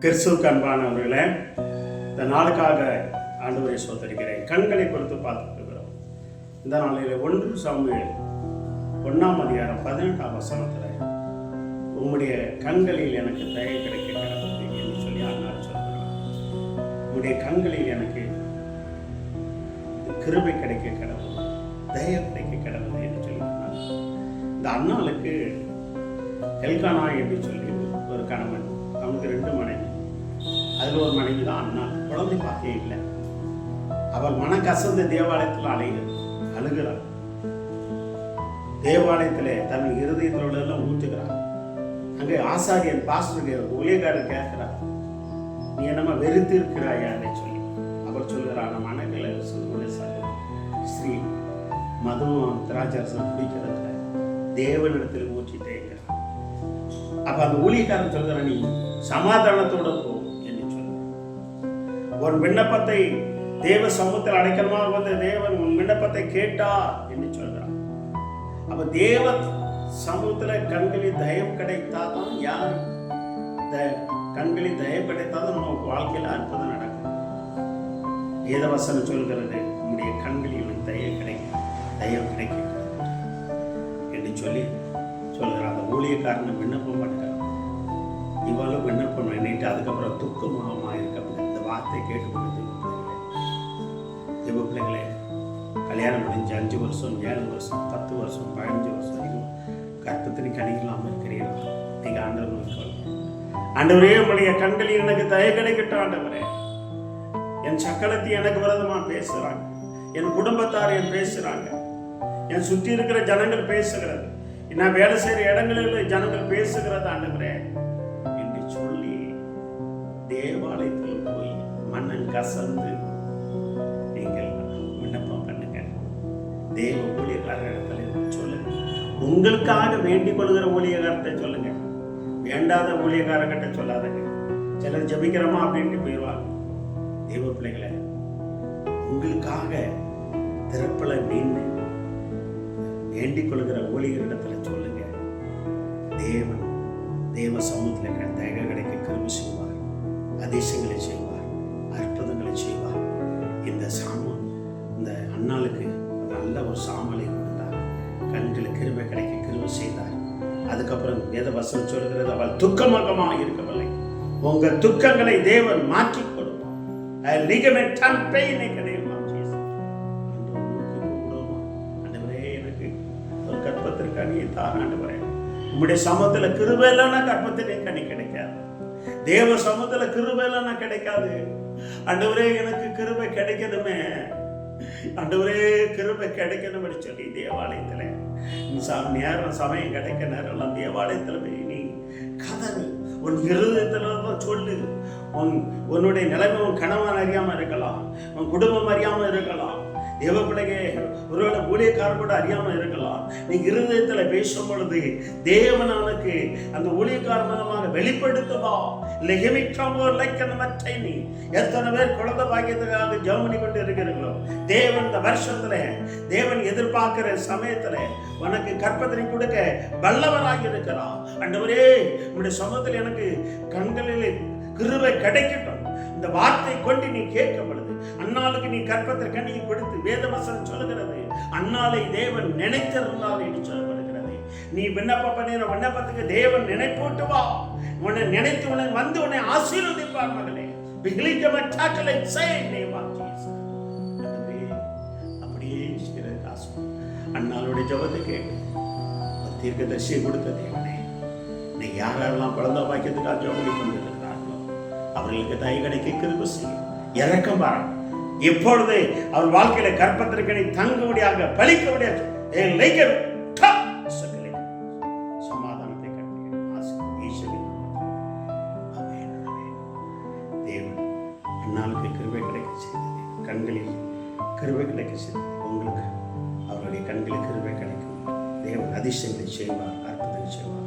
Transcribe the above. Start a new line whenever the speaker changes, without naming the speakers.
கிறிஸ்துவுக்கு அன்பானவர்களே, இந்த நாளுக்காக ஆண்டவரை சோதரிக்கிறேன். கண்களை குறித்து பார்த்துட்டு இருக்கிறோம். இந்த நாளில் 1 சாமுவேல் 1ஆம் அதிகாரம் 18ஆம் வசனத்தில் உம்முடைய கண்களில் எனக்கு தயை கிடைக்க கிடந்தது என்று சொல்லி அண்ணால் சொல்கிறார். உம்முடைய கண்களில் எனக்கு கிருபை கிடைக்க கிடந்தது, தயை கிடைக்க கிடந்தது என்று சொல்லி அண்ணால். இந்த அண்ணாளுக்கு எல்கானா என்று சொல்லி ஒரு கணவன், அவனுக்கு 2 மனைவி. அதில் ஒரு மனைவி தான் அண்ணா. குழந்தை பாக்கியே இல்லை. அவள் மனக்கசந்து தேவாலயத்தில் அழுகிறாள். தேவாலயத்தில் தன் இருதயத்தோட எல்லாம் ஊற்றுகிறாள். அங்கே ஆசாரியன் பாஸ்டர் ஊழியக்காரர் கேட்கிறார், நீ என்னமா வெறுத்து இருக்கிறாயா என்று சொல்லி. அவள் சொல்கிறாள், நம்ம மனங்களை ஸ்ரீ மதுவும் திராட்சரசம் பிடிக்கிறதுல தேவனிடத்தில் ஊற்றிட்டேங்கிறார். அப்ப அந்த ஊழியக்காரன் சொல்கிற, நீ சமாதானத்தோட போ என்று சொல்ற. உன் விண்ணப்பத்தை தேவ சமூகத்தில் அடைக்கலமாக வந்த தேவன் உன் விண்ணப்பத்தை கேட்டா என்று சொல்கிறான். அப்ப தேவ சமூகத்தில் கண்களில் தயம் கிடைத்தாதான், யார் கண்களில் தயம் கிடைத்தாதான் நம்ம வாழ்க்கையில் அற்புதம் நடக்கும். வேதவசனம் சொல்கிறது, உன்னுடைய கண்களில் தயம் கிடைக்க என்று சொல்லி சொல்கிறார். அந்த ஊழியக்காரனை விண்ணப்பம் பண்ணுறான். இவ்வளவு விண்ணப்பம் பண்ணிட்டு அதுக்கப்புறம் துக்கமாக இருக்க முடியும். இந்த வார்த்தை கேட்டுக்கொண்டு தேவ பிள்ளைகளே, கல்யாணம் முடிஞ்சு 5 வருஷம் 7 வருஷம் 10 வருஷம் 15 வருஷம் வரைக்கும் கற்பத்தின் கனிகளாமல் இருக்கிறீர்கள். நீங்கள் ஆண்டவர் ஆண்டவரே, உங்களுடைய கண்களில் எனக்கு தயை கிடைக்கட்டும் ஆண்டவரே. என் சக்கலத்தை எனக்கு விரதமாக பேசுகிறாங்க, என் குடும்பத்தார் என் பேசுகிறாங்க, என் சுற்றி இருக்கிற ஜனங்கள் பேசுகிறது, நான் வேலை செய்கிற இடங்களில் ஜனங்கள் பேசுகிறது ஆண்டவரே என்று சொல்லி தேவாலயத்தில் போய் மன்னன் கசந்து நீங்கள் விண்ணப்பம் பண்ணுங்க. தேவ ஊழியக்காரர்களிடத்தில் சொல்லுங்க. உங்களுக்காக வேண்டிக் கொள்கிற ஊழியக்காரத்தை சொல்லுங்க. வேண்டாத ஊழியக்காரர்கிட்ட சொல்லாதங்க. சிலர் ஜபிக்கிறோமா அப்படின்ட்டு போயிடுவாங்க. தேவ பிள்ளைகளை, உங்களுக்காக திறப்பல மீன் வேண்டிக் கொள்கிற ஊழியரிடத்துல சொல்லுங்க. தேவன் தேவ சமூகத்தில் தயக கிடைக்க கிருபை செய்வார், அதிசயங்களை செய்வார், அற்புதங்களை செய்வார். இந்த அண்ணாளுக்கு நல்ல ஒரு சாமலை கொடுத்தார். கண்களுக்கு கிருபை கிடைக்க கிருபை செய்தார். அதுக்கப்புறம் வேத வசனம் சொல்கிறது, அவள் துக்கமாக இருக்கவில்லை. உங்க துக்கங்களை தேவன் மாற்றி கொடுப்பார். உம்முடைய சமூகத்துல கிருபை இல்லைன்னா கற்பத்திலே கனி கிடைக்காது. தேவ சமூகத்துல கிருபை இல்லைன்னா கிடைக்காது. ஆண்டவரே, எனக்கு கிருபை கிடைக்கணுமே, ஆண்டவரே கிருபை கிடைக்கணும் சொல்லி தேவாலயத்துல நேரம் சமயம் கிடைக்க நேரம் தேவாலயத்துல நீ கதறு. உன் இருதயத்துல சொல்லு. உன்னுடைய நிலைமை உன் கணவன் அறியாம இருக்கலாம், உன் குடும்பம் அறியாம இருக்கலாம், தேவ பிள்ளைಗೆ ஒருவேளை ஊழியக்காரர் கூட அறியாம இருக்கலாம். நீ இருதயத்துல பேசும் பொழுது தேவனுக்கு அந்த ஊழியக்கார மூலமாக வெளிப்படுத்துவா. நீ எத்தனை பேர் குழந்தை பாக்கியத்துக்காக ஜெபம் கொண்டு இருக்கிறீங்களோ, தேவன் இந்த வருஷத்துல தேவன் எதிர்பார்க்கிற சமயத்துல உனக்கு கற்பத்தினை கொடுக்க வல்லவராக இருக்கிறார். ஆண்டவரே, உன்னுடைய சமூகத்தில் எனக்கு கண்களில் கிருபை கிடைக்கட்டும். இந்த வார்த்தை கொண்டு நீ கேட்க பொழுது அன்னாளுக்கு நீ கற்பத்திற்கு கண்ணியை கொடுத்து வேதவசனம் சொல்லுகிறது, அன்னாளை தேவன் நினைத்திருந்தால் என்று சொல்லப்படுகிறது. நீ விண்ணப்பம் பண்ணிற விண்ணப்பத்துக்கு தேவன் நினைப்போட்டு வா. உன்னை நினைத்து உன்னை வந்து உன்னை ஆசீர்வதிப்பார் மகளே. அப்படியே அன்னாளுடைய ஜபத்தை கேட்டு தீர்க்கதரிசியை கொடுத்த தேவனே, நீ யாரெல்லாம் குழந்தை பாக்கியத்துக்காக ஜபம் கொண்டிருக்கிறார்களோ அவர்களுக்கு தயை கிடைக்க கிருபை செய்யும், இறக்கம் பாருங்க. இப்பொழுது அவர் வாழ்க்கையில கற்பத்திற்கனை தங்குபடியாக பலிக்கபடியாக சமாதானத்தை தேவன் அண்ணாளுக்கு கிருபை கிடைக்க செய்தது, கண்களில் கிருபை கிடைக்க செய்தது. உங்களுக்கு அவருடைய கண்களில் கிருபை கிடைக்கும். தேவன் அதிசயங்களை செய்வார், அற்புதங்களை செய்வார்.